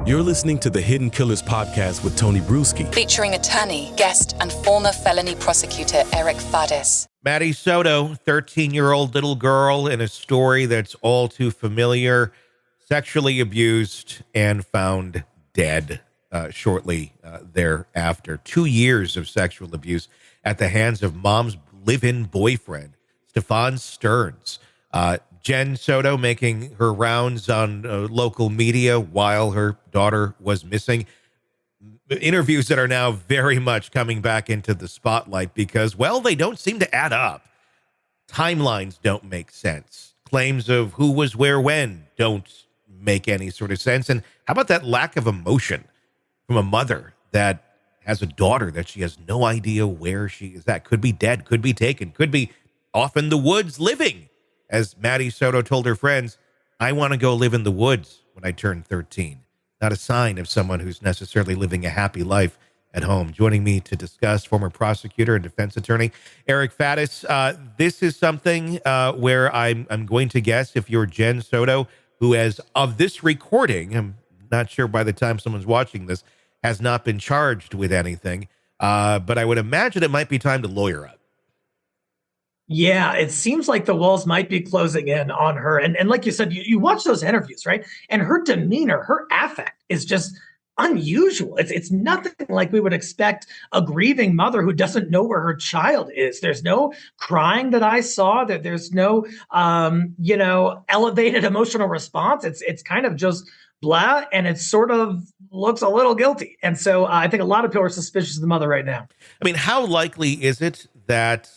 You're listening to the Hidden Killers podcast with Tony Brueski, featuring attorney, guest, and former felony prosecutor Eric Faddis. Maddie Soto, 13-year-old little girl in a story that's all too familiar, sexually abused and found dead shortly thereafter. 2 years of sexual abuse at the hands of mom's live-in boyfriend, Stefan Stearns. Jen Soto making her rounds on local media while her daughter was missing. Interviews that are now very much coming back into the spotlight because, well, they don't seem to add up. Timelines don't make sense. Claims of who was where when don't make any sort of sense. And how about that lack of emotion from a mother that has a daughter that she has no idea where she is at? Could be dead, could be taken, could be off in the woods living. As Maddie Soto told her friends, I want to go live in the woods when I turn 13. Not a sign of someone who's necessarily living a happy life at home. Joining me to discuss, former prosecutor and defense attorney Eric Faddis. This is something where I'm going to guess if you're Jen Soto, who as of this recording, I'm not sure by the time someone's watching this, has not been charged with anything. But I would imagine it might be time to lawyer up. Yeah, it seems like the walls might be closing in on her. And like you said, you watch those interviews, right? And her demeanor, her affect is just unusual. It's nothing like we would expect a grieving mother who doesn't know where her child is. There's no crying that I saw. That there's no elevated emotional response. It's kind of just blah, and it sort of looks a little guilty. And so I think a lot of people are suspicious of the mother right now. I mean, how likely is it that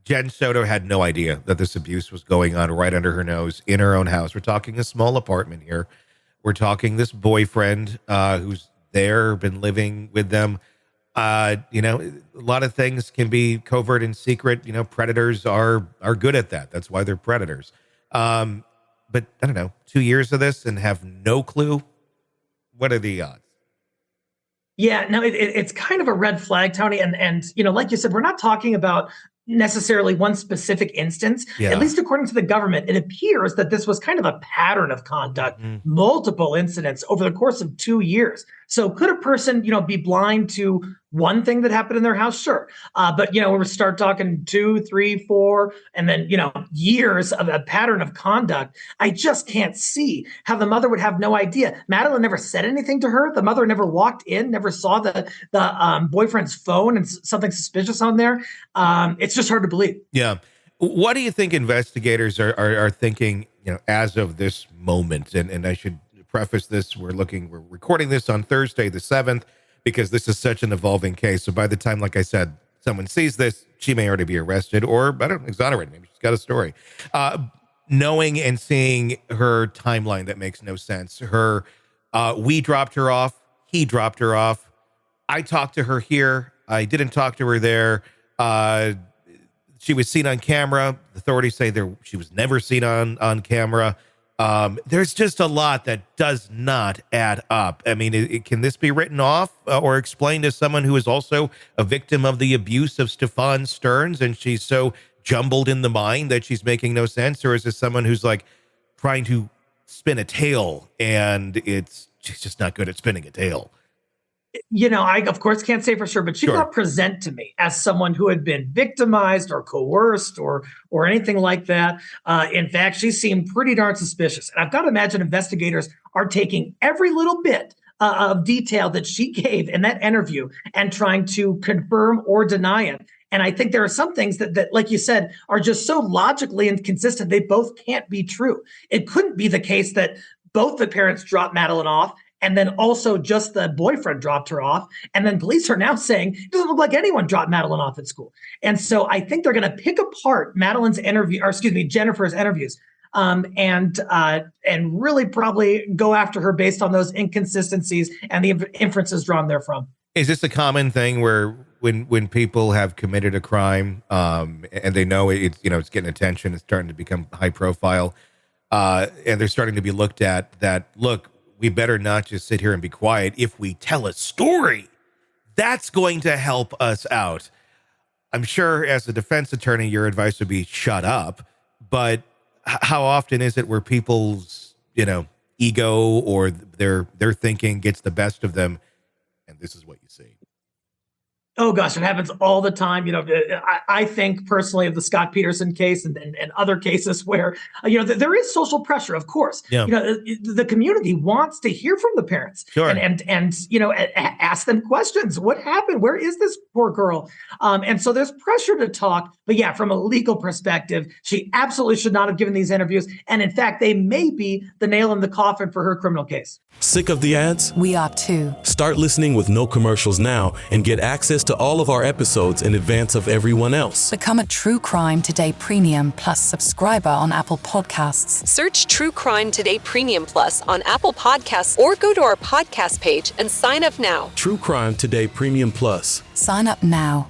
Jen Soto had no idea that this abuse was going on right under her nose in her own house? We're talking a small apartment here. We're talking this boyfriend who's there, been living with them. A lot of things can be covert and secret. Predators are good at that. That's why they're predators. But I don't know, 2 years of this and have no clue. What are the odds? Yeah, no, it's kind of a red flag, Tony. And like you said, we're not talking about necessarily one specific instance. Yeah. At least according to the government, it appears that this was kind of a pattern of conduct, multiple incidents over the course of 2 years. So could a person, be blind to one thing that happened in their house? Sure. But, we start talking 2, 3, 4, and then, years of a pattern of conduct. I just can't see how the mother would have no idea. Madeline never said anything to her. The mother never walked in, never saw the boyfriend's phone and something suspicious on there. It's just hard to believe. Yeah. What do you think investigators are thinking, as of this moment? And I should preface this. We're recording this on Thursday, the 7th, because this is such an evolving case. So by the time, like I said, someone sees this, she may already be arrested or, exonerated. Maybe she's got a story. Knowing and seeing her timeline that makes no sense. We dropped her off. He dropped her off. I talked to her here. I didn't talk to her there. She was seen on camera. Authorities say she was never seen on camera. There's just a lot that does not add up. I mean, can this be written off or explained as someone who is also a victim of the abuse of Stefan Stearns, and she's so jumbled in the mind that she's making no sense? Or is this someone who's like trying to spin a tale and she's just not good at spinning a tale? I, of course, can't say for sure, but she did not present to me as someone who had been victimized or coerced or anything like that. In fact, she seemed pretty darn suspicious. And I've got to imagine investigators are taking every little bit of detail that she gave in that interview and trying to confirm or deny it. And I think there are some things that, like you said, are just so logically inconsistent, they both can't be true. It couldn't be the case that both the parents dropped Madeline off, and then also just the boyfriend dropped her off. And then police are now saying it doesn't look like anyone dropped Madeline off at school. And so I think they're going to pick apart Jennifer's interviews, and really probably go after her based on those inconsistencies and the inferences drawn therefrom. Is this a common thing where when people have committed a crime, and they know it's getting attention, it's starting to become high profile, and they're starting to be looked at that, look, we better not just sit here and be quiet. If we tell a story, that's going to help us out. I'm sure as a defense attorney, your advice would be shut up. But how often is it where people's, ego or their thinking gets the best of them. And this is what you see. Oh gosh, it happens all the time. I think personally of the Scott Peterson case and other cases where, there is social pressure, of course. Yeah. The community wants to hear from the parents. Sure. And ask them questions. What happened? Where is this poor girl? And so there's pressure to talk. But yeah, from a legal perspective, she absolutely should not have given these interviews. And in fact, they may be the nail in the coffin for her criminal case. Sick of the ads? We are too. Start listening with no commercials now and get access to all of our episodes in advance of everyone else. Become a True Crime Today Premium Plus subscriber on Apple Podcasts. Search True Crime Today Premium Plus on Apple Podcasts or go to our podcast page and sign up now. True Crime Today Premium Plus. Sign up now.